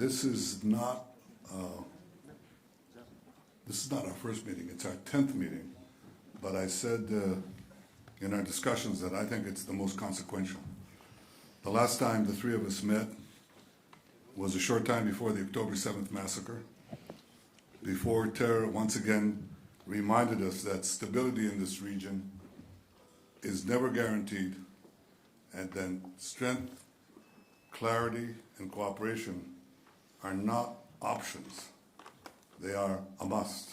This is not our first meeting. It's our 10th meeting. But I said in our discussions that I think it's the most consequential. The last time the three of us met was a short time before the October 7th massacre, before terror once again reminded us that stability in this region is never guaranteed, and then strength, clarity, and cooperation are not options. They are a must.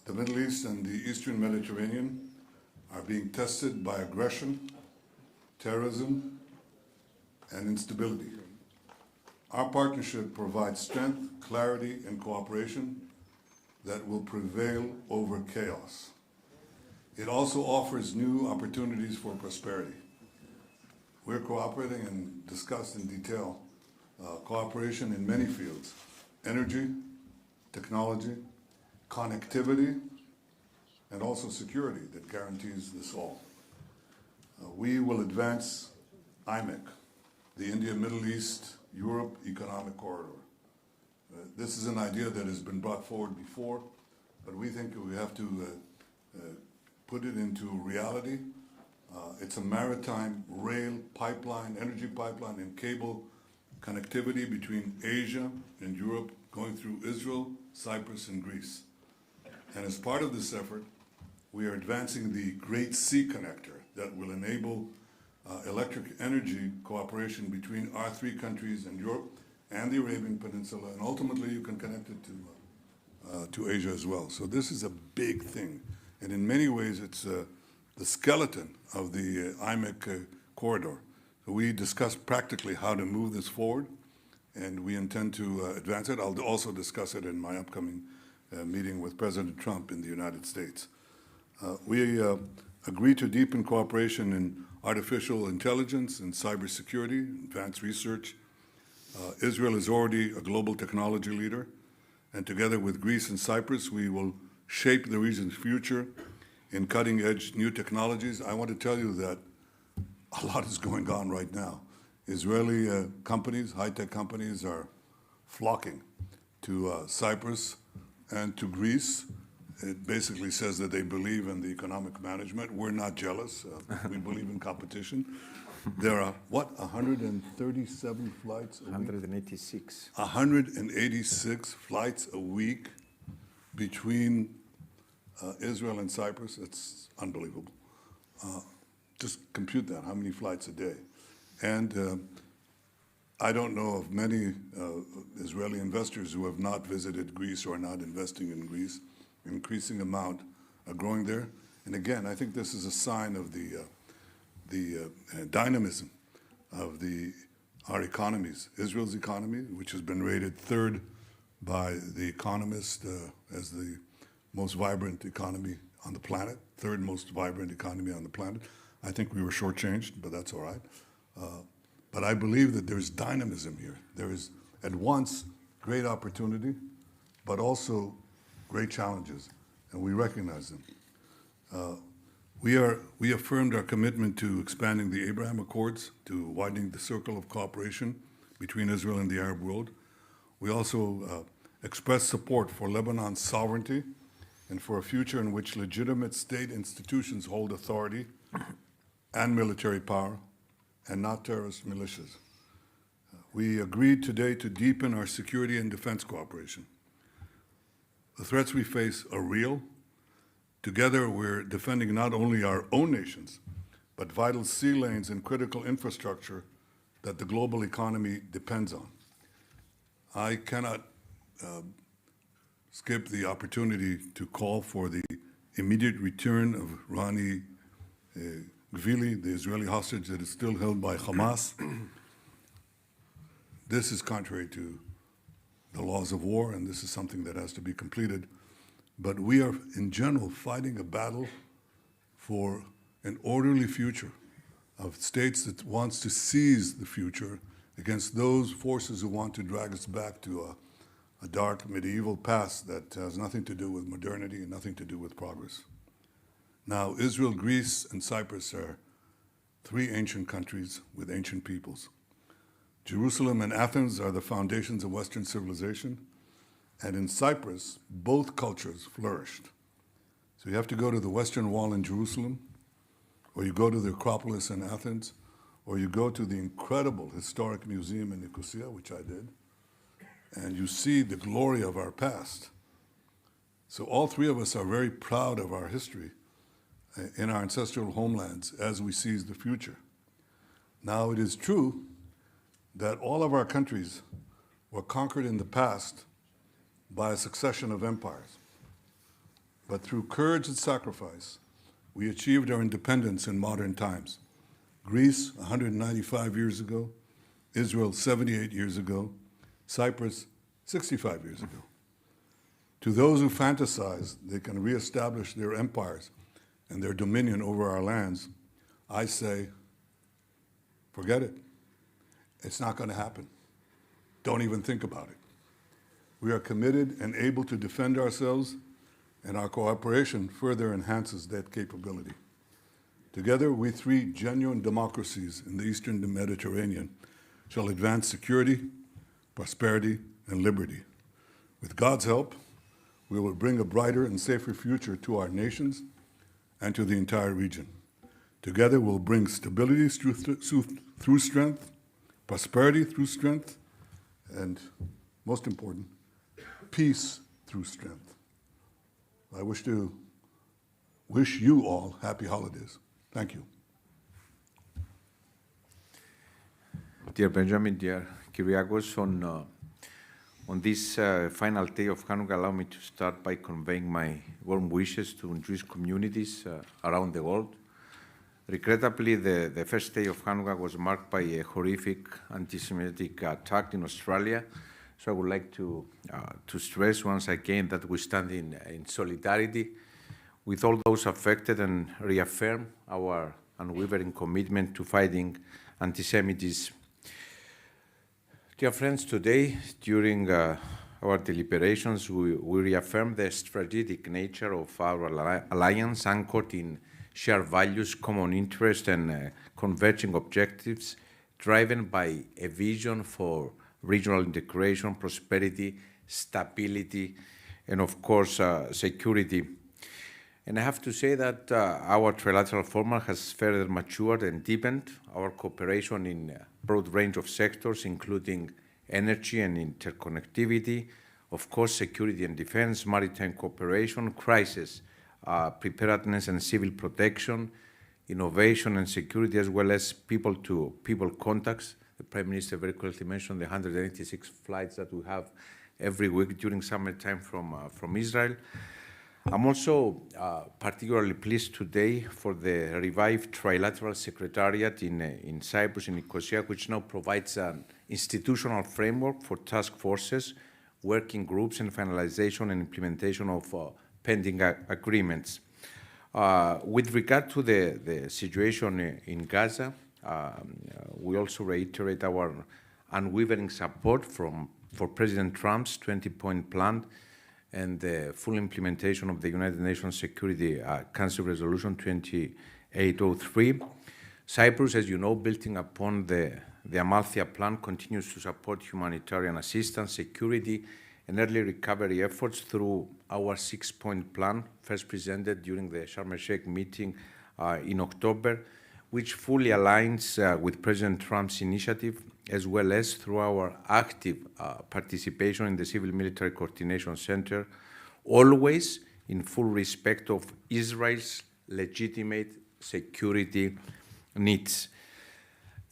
The Middle East and the Eastern Mediterranean are being tested by aggression, terrorism, and instability. Our partnership provides strength, clarity, and cooperation that will prevail over chaos. It also offers new opportunities for prosperity. We're cooperating and discussed in detail cooperation in many fields: energy, technology, connectivity, and also security that guarantees this all. We will advance IMEC, the India, Middle East, Europe Economic Corridor. This is an idea that has been brought forward before, but we think we have to put it into reality. It's a maritime rail pipeline, energy pipeline, and cable connectivity between Asia and Europe, going through Israel, Cyprus, and Greece. And as part of this effort, we are advancing the Great Sea Connector that will enable electric energy cooperation between our three countries and Europe and the Arabian Peninsula, and ultimately you can connect it to Asia as well. So this is a big thing, and in many ways it's the skeleton of the IMEC corridor. So we discussed practically how to move this forward, and we intend to advance it. I'll also discuss it in my upcoming meeting with President Trump in the United States. We agreed to deepen cooperation in artificial intelligence and cybersecurity, advanced research. Israel is already a global technology leader, and together with Greece and Cyprus, we will shape the region's future in cutting-edge new technologies. I want to tell you that a lot is going on right now. Israeli companies, high-tech companies, are flocking to Cyprus and to Greece. It basically says that they believe in the economic management. We're not jealous. We believe in competition. There are, 137 flights a week? 186. 186 flights a week between Israel and Cyprus. It's unbelievable. Just compute that, how many flights a day. And I don't know of many Israeli investors who have not visited Greece or are not investing in Greece. Increasing amount are growing there. And again, I think this is a sign of the dynamism of our economies. Israel's economy, which has been rated third by The Economist as the most vibrant economy on the planet, third most vibrant economy on the planet. I think we were shortchanged, but that's all right. But I believe that there's dynamism here. There is, at once, great opportunity, but also great challenges, and we recognize them. We affirmed our commitment to expanding the Abraham Accords, to widening the circle of cooperation between Israel and the Arab world. We also expressed support for Lebanon's sovereignty and for a future in which legitimate state institutions hold authority and military power, and not terrorist militias. We agreed today to deepen our security and defense cooperation. The threats we face are real. Together, we're defending not only our own nations, but vital sea lanes and critical infrastructure that the global economy depends on. I cannot skip the opportunity to call for the immediate return of Rani Gvili, the Israeli hostage that is still held by Hamas. This is contrary to the laws of war, and this is something that has to be completed. But we are, in general, fighting a battle for an orderly future of states that wants to seize the future against those forces who want to drag us back to a dark medieval past that has nothing to do with modernity and nothing to do with progress. Now, Israel, Greece, and Cyprus are three ancient countries with ancient peoples. Jerusalem and Athens are the foundations of Western civilization, and in Cyprus, both cultures flourished. So you have to go to the Western Wall in Jerusalem, or you go to the Acropolis in Athens, or you go to the incredible historic museum in Nicosia, which I did, and you see the glory of our past. So all three of us are very proud of our history in our ancestral homelands as we seize the future. Now, it is true that all of our countries were conquered in the past by a succession of empires. But through courage and sacrifice, we achieved our independence in modern times. Greece, 195 years ago, Israel, 78 years ago, Cyprus, 65 years ago. To those who fantasize they can reestablish their empires and their dominion over our lands, I say, forget it. It's not going to happen. Don't even think about it. We are committed and able to defend ourselves, and our cooperation further enhances that capability. Together, we three genuine democracies in the Eastern Mediterranean shall advance security, prosperity, and liberty. With God's help, we will bring a brighter and safer future to our nations and to the entire region. Together, we'll bring stability through strength, prosperity through strength, and most important, peace through strength. I wish you all happy holidays. Thank you. Dear Benjamin, dear Kyriakos, on this final day of Hanukkah, allow me to start by conveying my warm wishes to Jewish communities around the world. Regrettably, the first day of Hanukkah was marked by a horrific anti-Semitic attack in Australia. So I would like to stress once again that we stand in solidarity with all those affected and reaffirm our unwavering commitment to fighting anti-Semitism. Dear friends, today, during our deliberations, we reaffirm the strategic nature of our alliance anchored in shared values, common interests, and converging objectives, driven by a vision for regional integration, prosperity, stability, and of course, security. And I have to say that our trilateral format has further matured and deepened our cooperation in a broad range of sectors, including energy and interconnectivity, of course, security and defense, maritime cooperation, crisis preparedness and civil protection, innovation and security, as well as people-to-people contacts. The Prime Minister very correctly mentioned the 186 flights that we have every week during summertime from Israel. I'm also particularly pleased today for the revived trilateral secretariat in Cyprus, in Nicosia, which now provides an institutional framework for task forces, working groups, and finalization and implementation of pending agreements. With regard to the situation in Gaza, we also reiterate our unwavering support for President Trump's 20-point plan and the full implementation of the United Nations Security Council Resolution 2803. Cyprus, as you know, building upon the Amalthea Plan, continues to support humanitarian assistance, security, and early recovery efforts through our 6-point plan, first presented during the Sharm el-Sheikh meeting in October, which fully aligns with President Trump's initiative, as well as through our active participation in the Civil-Military Coordination Center, always in full respect of Israel's legitimate security needs.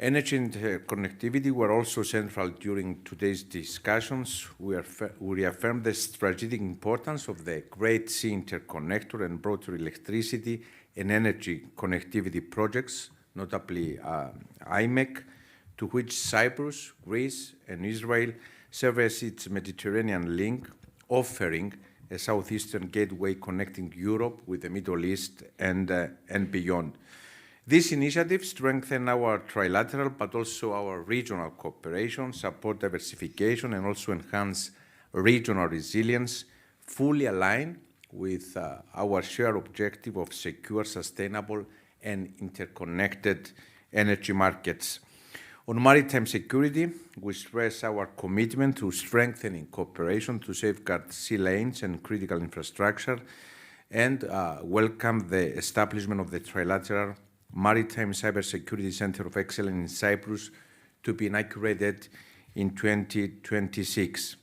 Energy and connectivity were also central during today's discussions. We reaffirmed the strategic importance of the Great Sea Interconnector and broader electricity and energy connectivity projects, notably IMEC, to which Cyprus, Greece, and Israel serve as its Mediterranean link, offering a southeastern gateway connecting Europe with the Middle East and beyond. These initiatives strengthen our trilateral but also our regional cooperation, support diversification, and also enhance regional resilience, fully aligned with our shared objective of secure, sustainable, and interconnected energy markets. On maritime security, we stress our commitment to strengthening cooperation to safeguard sea lanes and critical infrastructure, and welcome the establishment of the Trilateral Maritime Cybersecurity Center of Excellence in Cyprus to be inaugurated in 2026.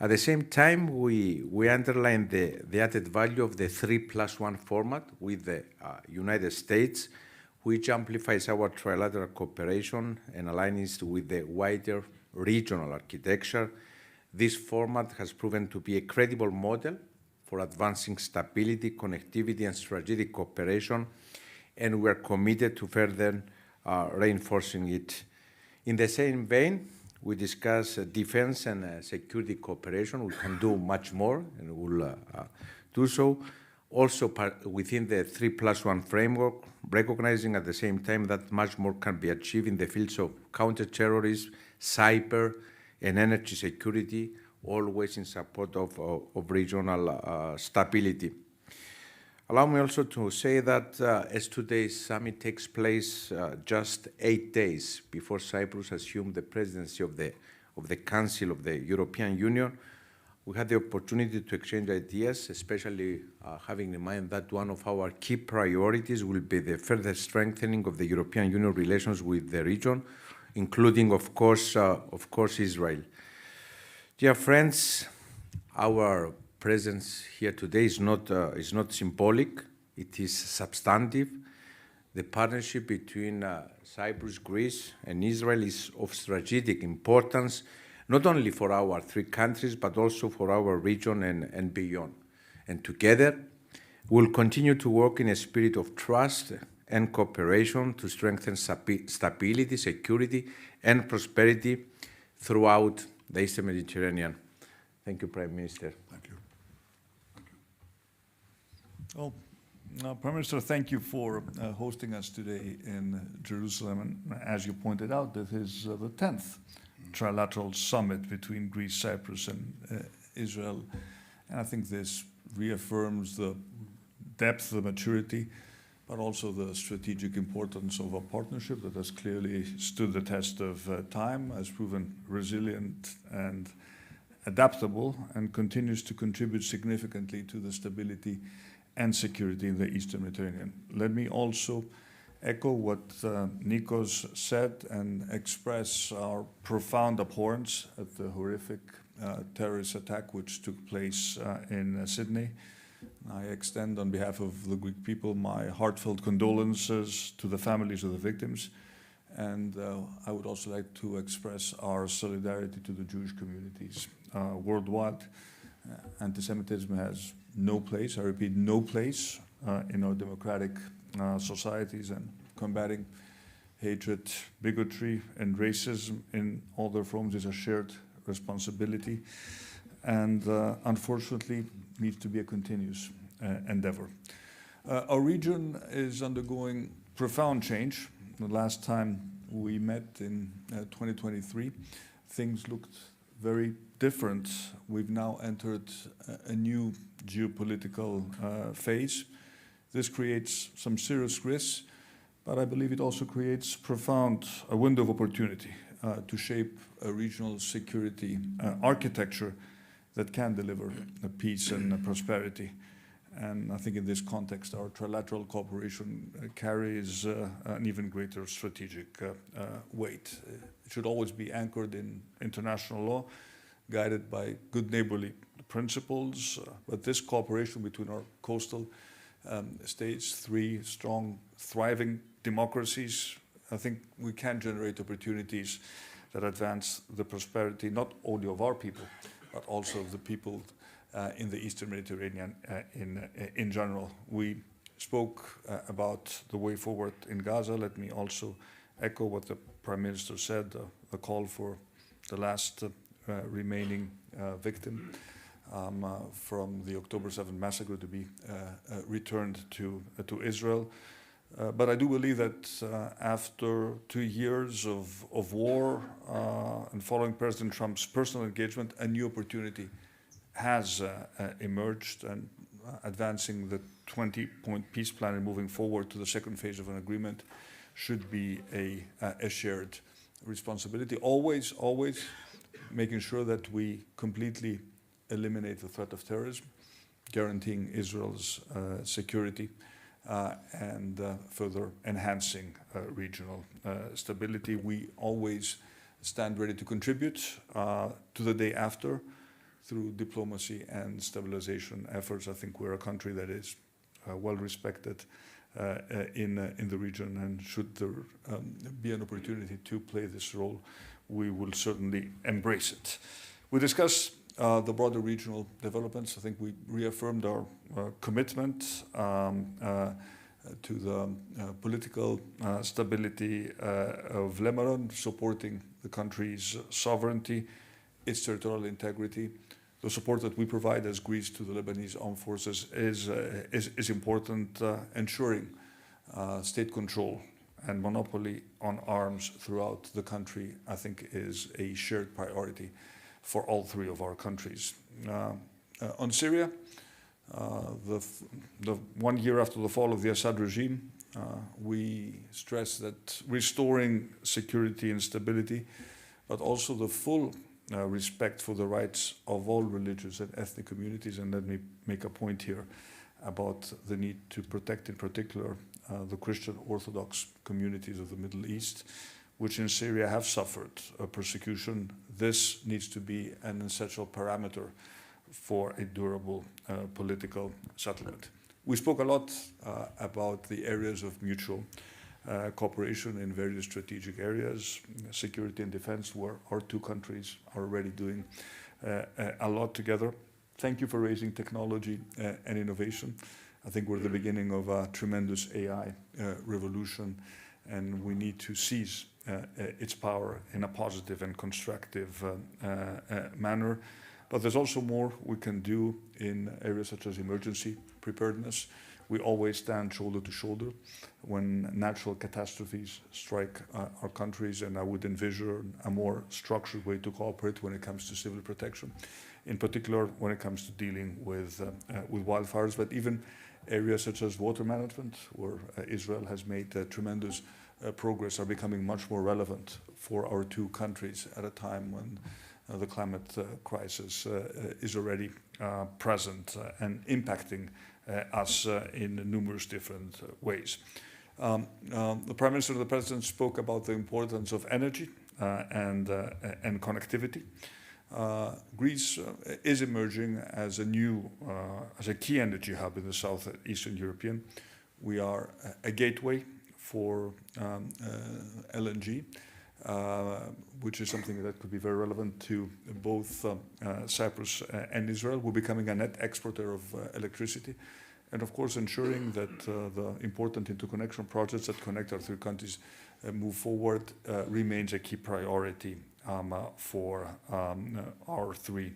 At the same time, we underline the added value of the 3+1 format with the United States, which amplifies our trilateral cooperation and aligns with the wider regional architecture. This format has proven to be a credible model for advancing stability, connectivity, and strategic cooperation, and we are committed to further reinforcing it. In the same vein, we discuss defense and security cooperation. We can do much more, and we'll do so. Also within the 3+1 framework, recognizing at the same time that much more can be achieved in the fields of counterterrorism, cyber, and energy security, always in support of regional stability. Allow me also to say that as today's summit takes place just 8 days before Cyprus assumed the presidency of the Council of the European Union, we had the opportunity to exchange ideas, especially having in mind that one of our key priorities will be the further strengthening of the European Union relations with the region, including, of course, Israel. Dear friends, our presence here today is not symbolic, it is substantive. The partnership between Cyprus, Greece, and Israel is of strategic importance, not only for our three countries, but also for our region and beyond. And together, we'll continue to work in a spirit of trust and cooperation to strengthen stability, security, and prosperity throughout the Eastern Mediterranean. Thank you, Prime Minister. Thank you. Well, Prime Minister, thank you for hosting us today in Jerusalem. And as you pointed out, this is the 10th trilateral summit between Greece, Cyprus, and Israel. And I think this reaffirms the depth, the maturity, but also the strategic importance of a partnership that has clearly stood the test of time, has proven resilient and adaptable, and continues to contribute significantly to the stability and security in the Eastern Mediterranean. Let me also echo what Nikos said and express our profound abhorrence at the horrific terrorist attack which took place in Sydney. I extend on behalf of the Greek people my heartfelt condolences to the families of the victims, and I would also like to express our solidarity to the Jewish communities worldwide. Anti-Semitism has no place, I repeat, no place in our democratic societies, and combating hatred, bigotry, and racism in all their forms is a shared responsibility, and unfortunately needs to be a continuous endeavor. Our region is undergoing profound change. The last time we met in 2023, things looked very different. We've now entered a new geopolitical phase. This creates some serious risks, but I believe it also creates a window of opportunity to shape a regional security architecture that can deliver peace and prosperity. And I think in this context, our trilateral cooperation carries an even greater strategic weight. It should always be anchored in international law, guided by good neighborly principles, but this cooperation between our coastal states, three strong, thriving democracies, I think we can generate opportunities that advance the prosperity not only of our people, but also of the people in the Eastern Mediterranean in general. We spoke about the way forward in Gaza. Let me also echo what the Prime Minister said, the call for the last remaining victim from the October 7th massacre to be returned to Israel. But I do believe that after 2 years of war and following President Trump's personal engagement, a new opportunity has emerged, and advancing the 20-point peace plan and moving forward to the second phase of an agreement should be a shared responsibility, always making sure that we completely eliminate the threat of terrorism, guaranteeing Israel's security, and further enhancing regional stability. We always stand ready to contribute to the day after through diplomacy and stabilization efforts. I think we're a country that is well respected in the region, and should there be an opportunity to play this role, we will certainly embrace it. We discussed the broader regional developments. I think we reaffirmed our commitment to the political stability of Lebanon, supporting the country's sovereignty, its territorial integrity. The support that we provide as Greece to the Lebanese armed forces is important, ensuring state control and monopoly on arms throughout the country, I think, is a shared priority for all three of our countries. On Syria, the 1 year after the fall of the Assad regime, we stress that restoring security and stability, but also the full respect for the rights of all religious and ethnic communities. And let me make a point here about the need to protect, in particular, the Christian Orthodox communities of the Middle East, which in Syria have suffered persecution. This needs to be an essential parameter for a durable political settlement. We spoke a lot about the areas of mutual cooperation in various strategic areas, security and defense, where our two countries are already doing a lot together. Thank you for raising technology and innovation. I think we're at the beginning of a tremendous AI revolution, and we need to seize its power in a positive and constructive manner. But there's also more we can do in areas such as emergency preparedness. We always stand shoulder to shoulder when natural catastrophes strike our countries, and I would envision a more structured way to cooperate when it comes to civil protection, in particular when it comes to dealing with wildfires, but even areas such as water management, where Israel has made tremendous progress, are becoming much more relevant for our two countries at a time when the climate crisis is already present and impacting us in numerous different ways. The Prime Minister and the President spoke about the importance of energy and connectivity. Greece is emerging as a key energy hub in the southeastern European. We are a gateway for LNG, which is something that could be very relevant to both Cyprus and Israel. We're becoming a net exporter of electricity, and of course ensuring that the important interconnection projects that connect our three countries move forward remains a key priority for our three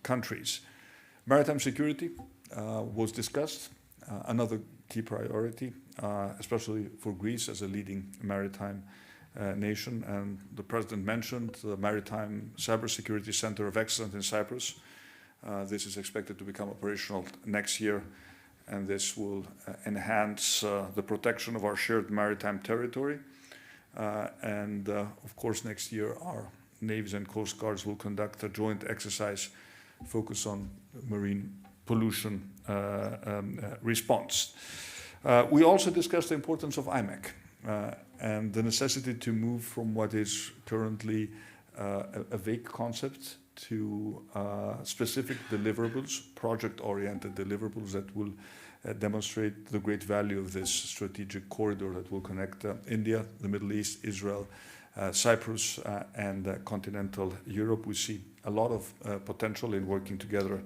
countries. Maritime security was discussed, another key priority, especially for Greece as a leading maritime nation. And the President mentioned the Maritime Cybersecurity Center of Excellence in Cyprus. This is expected to become operational next year, and this will enhance the protection of our shared maritime territory. And of course, next year, our navies and coast guards will conduct a joint exercise focused on marine pollution response. We also discussed the importance of IMEC and the necessity to move from what is currently a vague concept to specific deliverables, project-oriented deliverables that will demonstrate the great value of this strategic corridor that will connect India, the Middle East, Israel, Cyprus, and continental Europe. We see a lot of potential in working together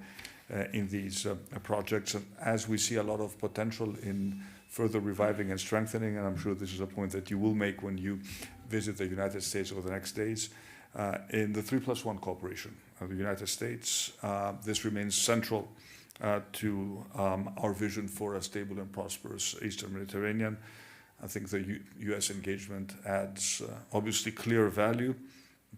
in these projects, and as we see a lot of potential in further reviving and strengthening, and I'm sure this is a point that you will make when you visit the United States over the next days, in the 3+1 cooperation of the United States, this remains central to our vision for a stable and prosperous Eastern Mediterranean. I think the U.S. engagement adds obviously clear value,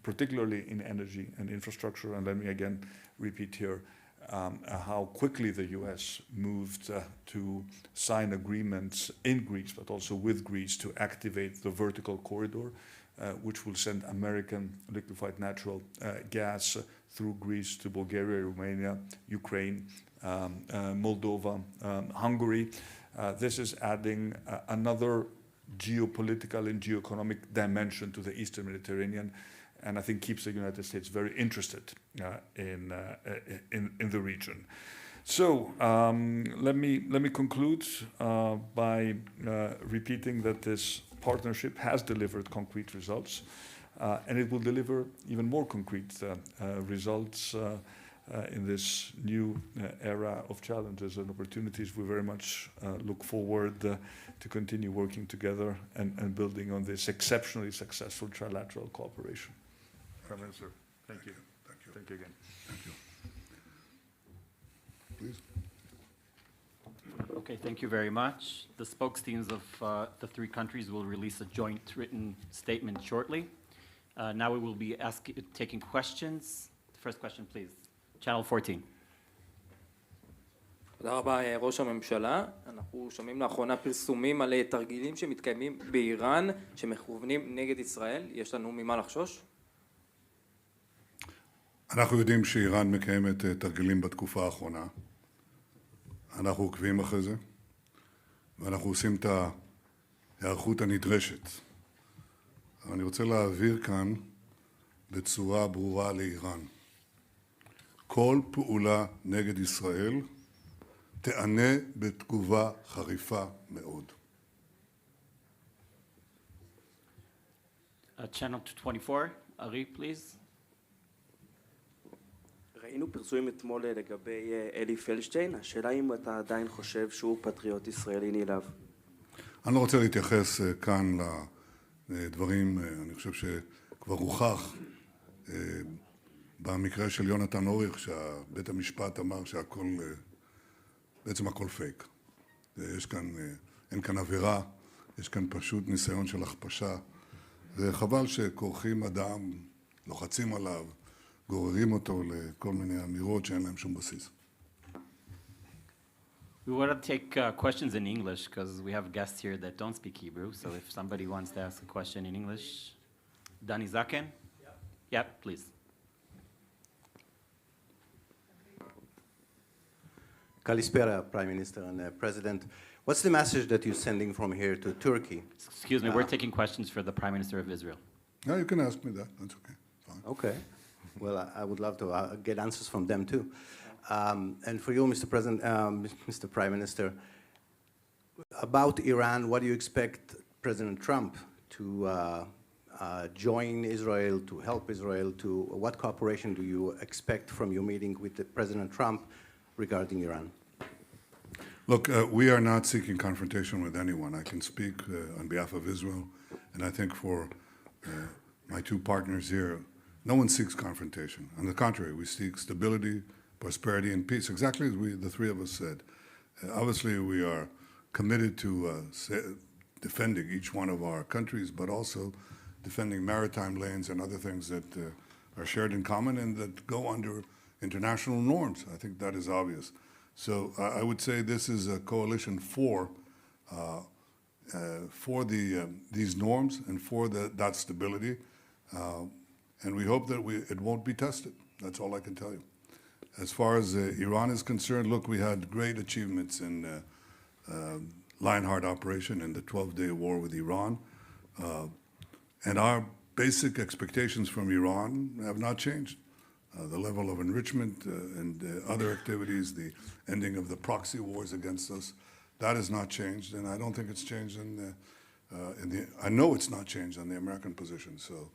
particularly in energy and infrastructure. And let me again repeat here how quickly the U.S. moved to sign agreements in Greece, but also with Greece, to activate the vertical corridor, which will send American liquefied natural gas through Greece to Bulgaria, Romania, Ukraine, Moldova, Hungary. This is adding another geopolitical and geoeconomic dimension to the Eastern Mediterranean, and I think keeps the United States very interested in the region. So let me conclude by repeating that this partnership has delivered concrete results, and it will deliver even more concrete results in this new era of challenges and opportunities. We very much look forward to continue working together and building on this exceptionally successful trilateral cooperation. Prime Minister, thank you. Thank you. Thank you again. Thank you. Please. Okay, thank you very much. The spokesteams of the three countries will release a joint written statement shortly. Now we will be taking questions. The first question, please. Channel 14. תודה רבה ראש הממשלה. אנחנו שומעים לאחרונה פרסומים על תרגילים שמתקיימים באיראן שמכוונים נגד ישראל. יש לנו ממה לחשוש? אנחנו יודעים שאיראן מקיימת תרגילים בתקופה האחרונה. אנחנו עוקבים אחרי זה, ואנחנו עושים את ההיערכות הנדרשת. אני רוצה להעביר כאן בצורה ברורה לאיראן. כל פעולה נגד ישראל תענה בתגובה חריפה מאוד. Channel 24, Ari, please. ראינו פרסומים אתמול לגבי אלי פלדשטיין. השאלה אם אתה עדיין חושב שהוא פטריוט ישראלי נלהב. אני לא רוצה להתייחס כאן לדברים, אני חושב שכבר הוכח במקרה של יונתן אוריך, שבית המשפט אמר שהכל, בעצם הכל פייק. אין כאן עבירה, יש כאן פשוט ניסיון של הכפשה. וחבל שכורכים אדם, לוחצים עליו, גוררים אותו לכל מיני אמירות שאין להם שום בסיס. We want to take questions in English because we have guests here that don't speak Hebrew. So if somebody wants to ask a question in English, Dani Zaken? Yep, please. Kalispera, Prime Minister and President. What's the message that you're sending from here to Turkey? Excuse me, we're taking questions for the Prime Minister of Israel. No, you can ask me that. That's okay. Fine. Okay. Well, I would love to get answers from them too. And for you, Mr. President, Mr. Prime Minister, about Iran, what do you expect President Trump to join Israel, to help Israel, to what cooperation do you expect from your meeting with President Trump regarding Iran? Look, we are not seeking confrontation with anyone. I can speak on behalf of Israel, and I think for my two partners here, no one seeks confrontation. On the contrary, we seek stability, prosperity, and peace, exactly as the three of us said. Obviously, we are committed to defending each one of our countries, but also defending maritime lanes and other things that are shared in common and that go under international norms. I think that is obvious. So I would say this is a coalition for these norms and for that stability. And we hope that it won't be tested. That's all I can tell you. As far as Iran is concerned, look, we had great achievements in Lionheart operation and the 12-day war with Iran. And our basic expectations from Iran have not changed. The level of enrichment and other activities, the ending of the proxy wars against us, that has not changed. And I don't think it's changed I know it's not changed on the American position. So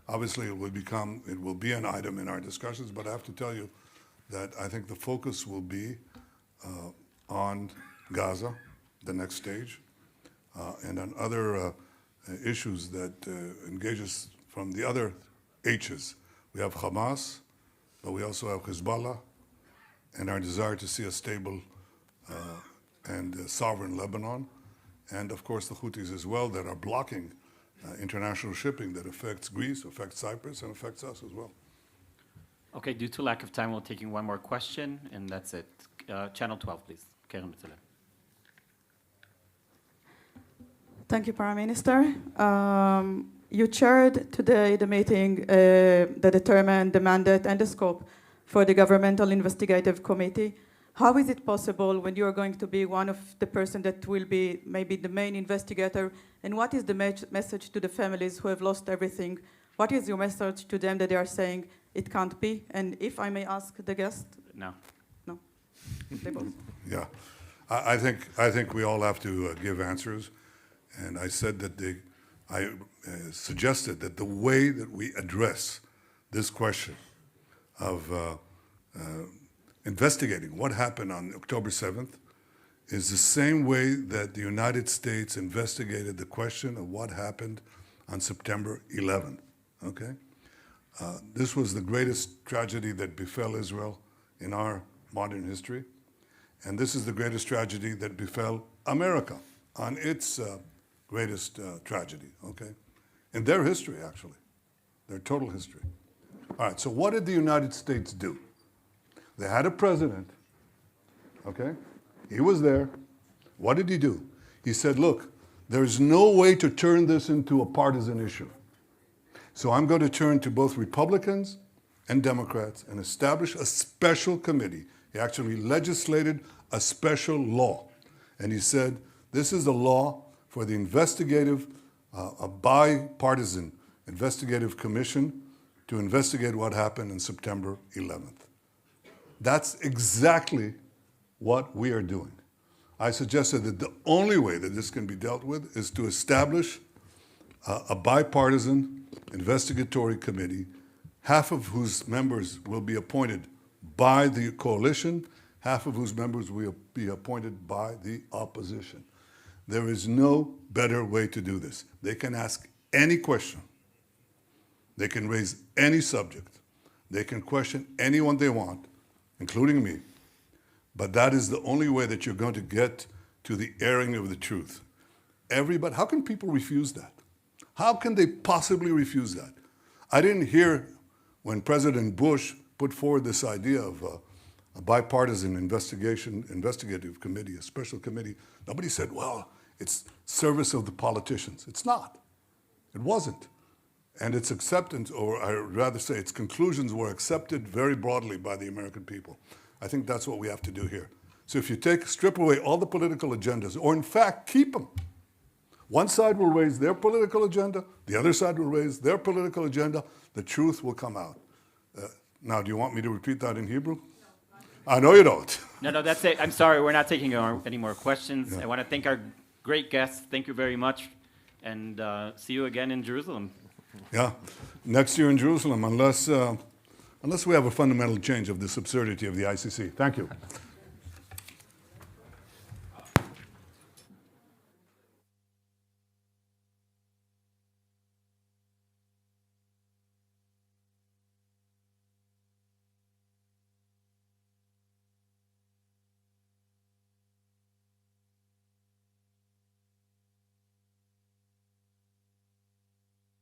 obviously it will be an item in our discussions, but I have to tell you that I think the focus will be on Gaza, the next stage, and on other issues that engage us from the other H's. We have Hamas, but we also have Hezbollah, and our desire to see a stable and sovereign Lebanon, and of course the Houthis as well that are blocking international shipping that affects Greece, affects Cyprus, and affects us as well. Okay, due to lack of time, we're taking one more question, and that's it. Channel 12, please. Karen Betzalel. Thank you, Prime Minister. You chaired today the meeting that determined the mandate and the scope for the Governmental Investigative Committee. How is it possible when you are going to be one of the person that will be maybe the main investigator? And what is the message to the families who have lost everything? What is your message to them that they are saying it can't be? And if I may ask the guest? No. No. They both. Yeah, I think we all have to give answers, and I said that I suggested that the way that we address this question of investigating what happened on October 7th is the same way that the United States investigated the question of what happened on September 11th, okay? This was the greatest tragedy that befell Israel in our modern history, and this is the greatest tragedy that befell America on its greatest tragedy, okay? In their history, actually, their total history. All right, so what did the United States do? They had a president, okay? He was there. What did he do? He said, look, there's no way to turn this into a partisan issue. So I'm going to turn to both Republicans and Democrats and establish a special committee. He actually legislated a special law. And he said, this is a law for the investigative, a bipartisan investigative commission to investigate what happened on September 11th. That's exactly what we are doing. I suggested that the only way that this can be dealt with is to establish a bipartisan investigatory committee, half of whose members will be appointed by the coalition, half of whose members will be appointed by the opposition. There is no better way to do this. They can ask any question. They can raise any subject. They can question anyone they want, including me. But that is the only way that you're going to get to the airing of the truth. Everybody, how can people refuse that? How can they possibly refuse that? I didn't hear when President Bush put forward this idea of a bipartisan investigative committee, a special committee. Nobody said, well, it's service of the politicians. It's not. It wasn't. And its acceptance, or I'd rather say its conclusions, were accepted very broadly by the American people. I think that's what we have to do here. So if you strip away all the political agendas, or in fact, keep them. One side will raise their political agenda, the other side will raise their political agenda, the truth will come out. Now, do you want me to repeat that in Hebrew? No. I know you don't. No, that's it. I'm sorry, we're not taking any more questions. Yeah. I want to thank our great guests. Thank you very much, and see you again in Jerusalem. Yeah, next year in Jerusalem, unless we have a fundamental change of this absurdity of the ICC. Thank you.